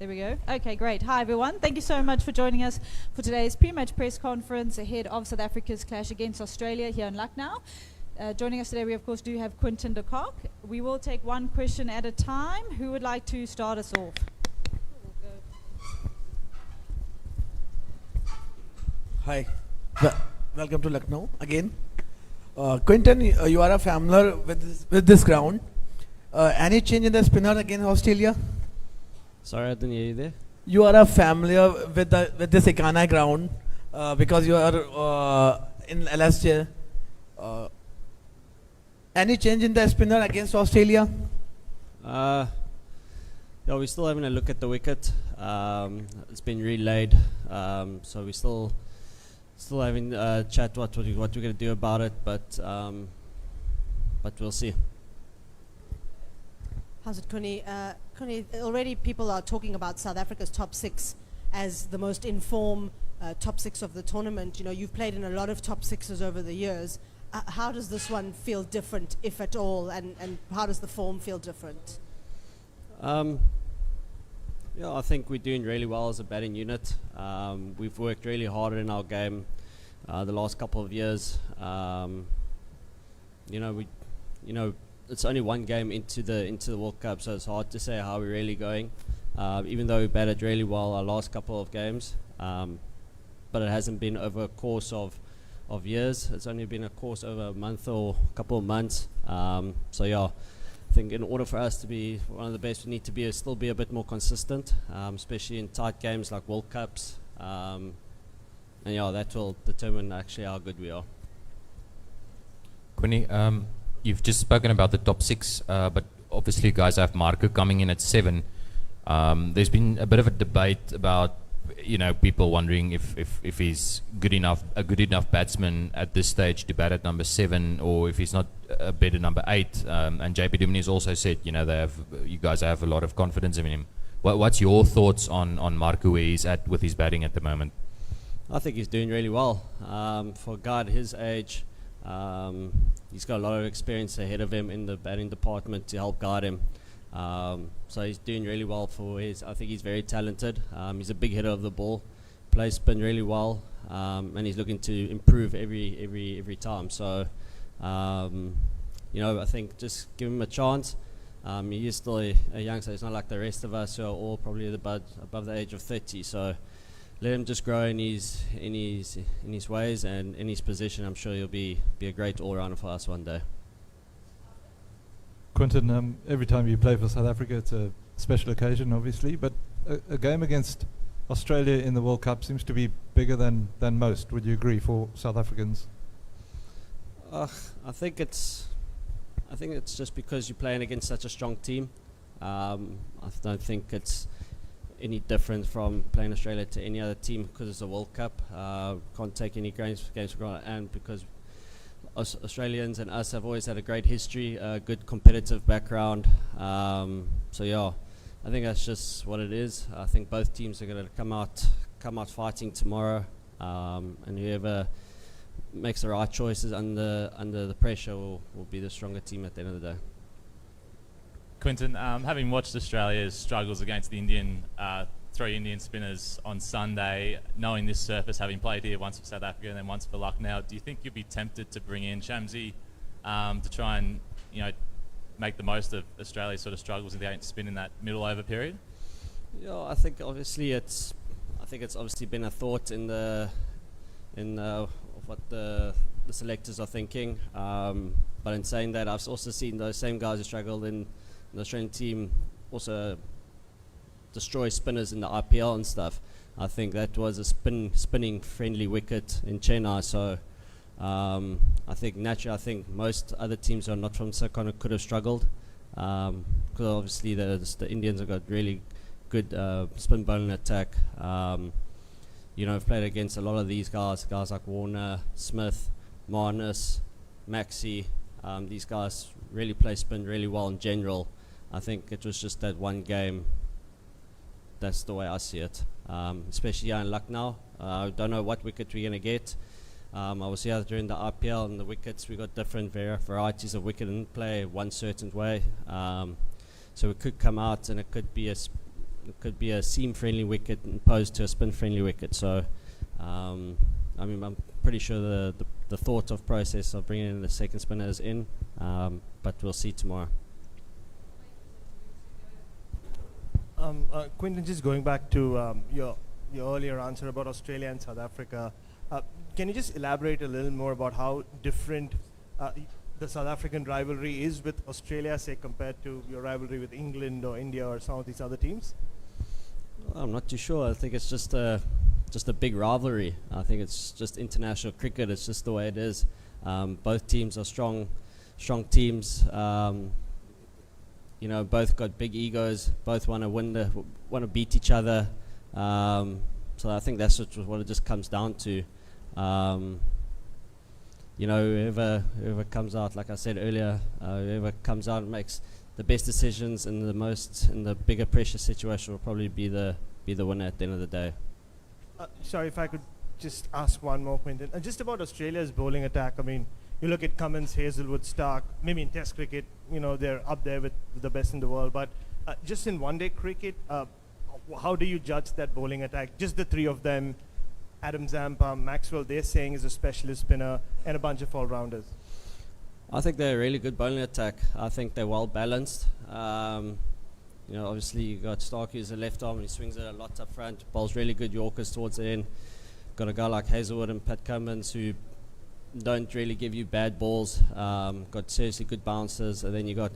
There we go. Okay, great. Hi, everyone. Thank you so much for joining us for today's pre-match press conference ahead of South Africa's clash against Australia here in Lucknow. Joining us today, we of course do have Quinton de Kock. We will take one question at a time. Who would like to start us off? Hi. Welcome to Lucknow again. Quinton, you are a familiar with this ground. Any change in the spinner against Australia? Sorry, I didn't hear you there. You are a familiar with this Ikana ground because you are in LSJ. Any change in the spinner against Australia? Yeah, we're still having a look at the wicket. It's been relayed, so we're still having a chat what we're going to do about it, but we'll see. How's it, Connie? Connie, already people are talking about South Africa's top six as the most informed top six of the tournament. You know, you've played in a lot of top sixes over the years. How does this one feel different, if at all, and how does the form feel different? Yeah, I think we're doing really well as a batting unit. We've worked really hard in our game the last couple of years. It's only one game into the World Cup, so it's hard to say how we're really going. Even though we batted really well our last couple of games, but it hasn't been over a course of years. It's only been a course over a month or a couple of months. So yeah, I think in order for us to be one of the best, we need to still be a bit more consistent, especially in tight games like World Cups. And yeah, that will determine actually how good we are. Quinny, you've just spoken about the top six, but obviously you guys have Marco coming in at 7. There's been a bit of a debate about, people wondering if he's a good enough batsman at this stage to bat at number 7, or if he's not a better number 8. And JP Dumini's also said, you guys have a lot of confidence in him. What's your thoughts on Marco, where he's at with his batting at the moment? I think he's doing really well. For a guy at his age, he's got a lot of experience ahead of him in the batting department to help guide him. So he's doing really well I think he's very talented. He's a big hitter of the ball, plays spin really well, and he's looking to improve every time. So, I think just give him a chance. He is still a youngster. He's not like the rest of us who are all probably above the age of 30. So let him just grow in his ways and in his position. I'm sure he'll be a great all-rounder for us one day. Quinton, every time you play for South Africa, it's a special occasion, obviously, but a game against Australia in the World Cup seems to be bigger than most. Would you agree, for South Africans? I think it's just because you're playing against such a strong team. I don't think it's any different from playing Australia to any other team because it's a World Cup. Can't take any games for granted, and because Australians and us have always had a great history, a good competitive background. So yeah, I think that's just what it is. I think both teams are going to come out fighting tomorrow, and whoever makes the right choices under the pressure will be the stronger team at the end of the day. Quinton, having watched Australia's struggles against the 3 Indian spinners on Sunday, knowing this surface, having played here once for South Africa and then once for Lucknow, do you think you'd be tempted to bring in Shamsi to try and make the most of Australia's sort of struggles in the 8 spin in that middle over period? Yeah, I think obviously it's obviously been a thought in what the selectors are thinking. But in saying that, I've also seen those same guys who struggled in the Australian team also destroy spinners in the IPL and stuff. I think that was a spinning friendly wicket in Chennai. So I think naturally, most other teams who are not from Sakana could have struggled because obviously the Indians have got really good spin bowling attack. I've played against a lot of these guys like Warner, Smith, Marnus, Maxi. These guys really play spin really well in general. I think it was just that one game. That's the way I see it, especially here in Lucknow. I don't know what wicket we're going to get. I was here during the IPL, and the wickets, we got different varieties of wicket and play one certain way. So it could come out and it could be it could be a seam-friendly wicket opposed to a spin-friendly wicket. So, I mean, I'm pretty sure the thought of process of bringing in the second spinner is in, but we'll see tomorrow. Quinton, just going back to your earlier answer about Australia and South Africa, can you just elaborate a little more about how different the South African rivalry is with Australia, say, compared to your rivalry with England or India or some of these other teams? Well, I'm not too sure. I think it's just a big rivalry. I think it's just international cricket. It's just the way it is. Both teams are strong teams. You know, both got big egos. Both want to beat each other. So I think that's what it just comes down to. You know, whoever comes out, like I said earlier, whoever comes out and makes the best decisions in the bigger pressure situation will probably be the winner at the end of the day. Sorry, if I could just ask one more, Quinton. Just about Australia's bowling attack. I mean, you look at Cummins, Hazelwood, Stark. Maybe in Test cricket, you know, they're up there with the best in the world. But just in one-day cricket, how do you judge that bowling attack? Just the three of them. Adam Zampa, Maxwell, they're saying is a specialist spinner, and a bunch of all-rounders. I think they're a really good bowling attack. I think they're well balanced. You know, obviously you got Stark, who's a left arm, and he swings it a lot up front. Bowls really good Yorkers towards the end. Got a guy like Hazelwood and Pat Cummins who don't really give you bad balls. Got seriously good bouncers, and then you got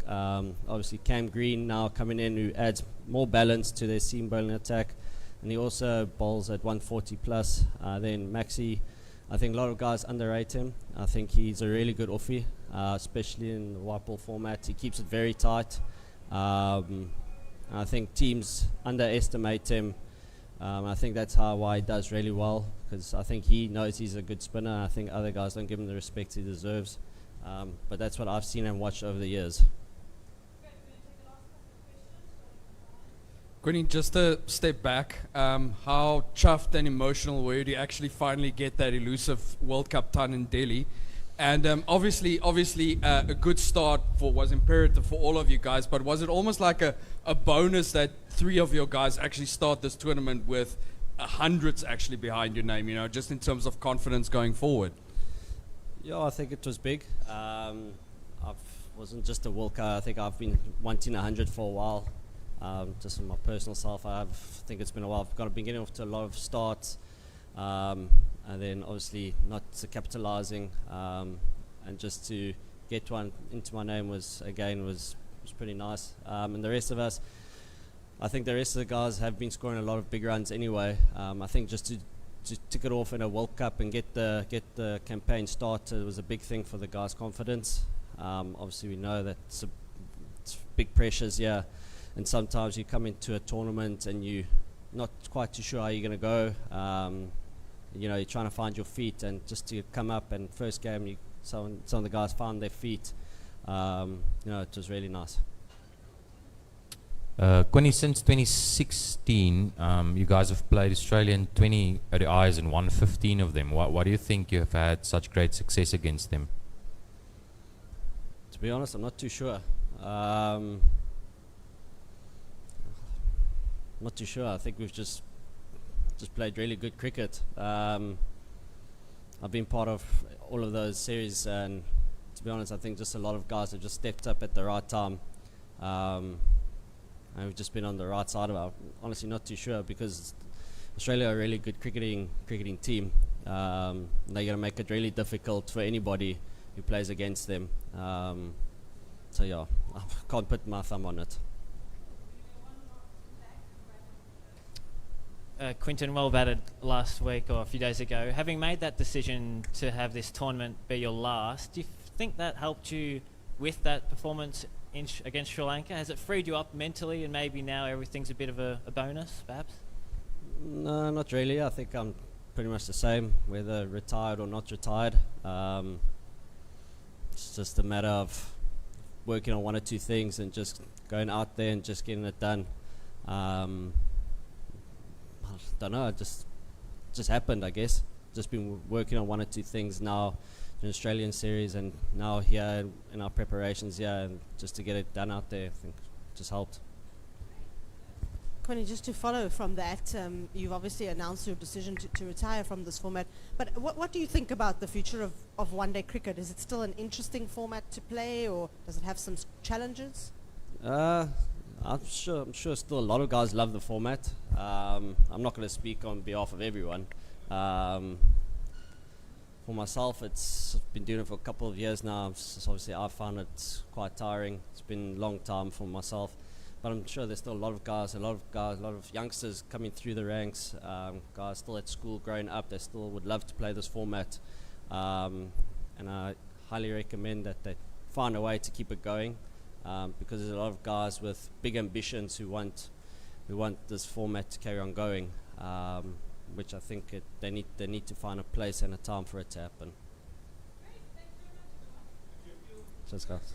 obviously Cam Green now coming in, who adds more balance to their seam bowling attack. And he also bowls at 140 plus. Then Maxi, I think a lot of guys underrate him. I think he's a really good offie, especially in the white ball format. He keeps it very tight. I think teams underestimate him. I think that's why he does really well, because I think he knows he's a good spinner. I think other guys don't give him the respect he deserves. But that's what I've seen and watched over the years. Quinton, just a step back, how chuffed and emotional were you to actually finally get that elusive World Cup ton in Delhi? And obviously, a good start was imperative for all of you guys, but was it almost like a bonus that three of your guys actually start this tournament with hundreds actually behind your name, you know, just in terms of confidence going forward? Yeah, I think it was big. Wasn't just a World Cup. I think I've been wanting 100 for a while. Just on my personal self, I think it's been a while. I've been getting off to a lot of starts, and then obviously not capitalizing, and just to get one into my name was pretty nice. And the rest of us, I think the rest of the guys have been scoring a lot of big runs anyway. I think just to tick it off in a World Cup and get the campaign started was a big thing for the guys' confidence. Obviously, we know that it's big pressures, yeah. And sometimes you come into a tournament and you're not quite too sure how you're going to go. You know, you're trying to find your feet, and just to come up and first game, some of the guys found their feet. You know, it was really nice. Quinny, since 2016, you guys have played Australia in 20 ODIs and won 15 of them. Why do you think you have had such great success against them? To be honest, I'm not too sure. Not too sure. I think we've just played really good cricket. I've been part of all of those series, and to be honest, I think just a lot of guys have just stepped up at the right time, and we've just been on the right side of it. I'm honestly not too sure, because Australia are a really good cricketing team. They're going to make it really difficult for anybody who plays against them. So yeah, I can't put my thumb on it. Quinton, well batted last week or a few days ago. Having made that decision to have this tournament be your last, do you think that helped you with that performance against Sri Lanka? Has it freed you up mentally, and maybe now everything's a bit of a bonus, perhaps? No, not really. I think I'm pretty much the same, whether retired or not retired. It's just a matter of working on one or two things and just going out there and just getting it done. I don't know, it just happened, I guess. Just been working on one or two things now in Australian series, and now here in our preparations, and just to get it done out there, I think just helped. Quinny, just to follow from that, you've obviously announced your decision to retire from this format. But what do you think about the future of one-day cricket? Is it still an interesting format to play, or does it have some challenges? I'm sure still a lot of guys love the format. I'm not going to speak on behalf of everyone. For myself, I've been doing it for a couple of years now. So obviously, I found it quite tiring. It's been a long time for myself, but I'm sure there's still a lot of youngsters coming through the ranks. Guys still at school, growing up, they still would love to play this format, and I highly recommend that they find a way to keep it going, because there's a lot of guys with big ambitions who want this format to carry on going. Which I think they need to find a place and a time for it to happen. Cheers, guys.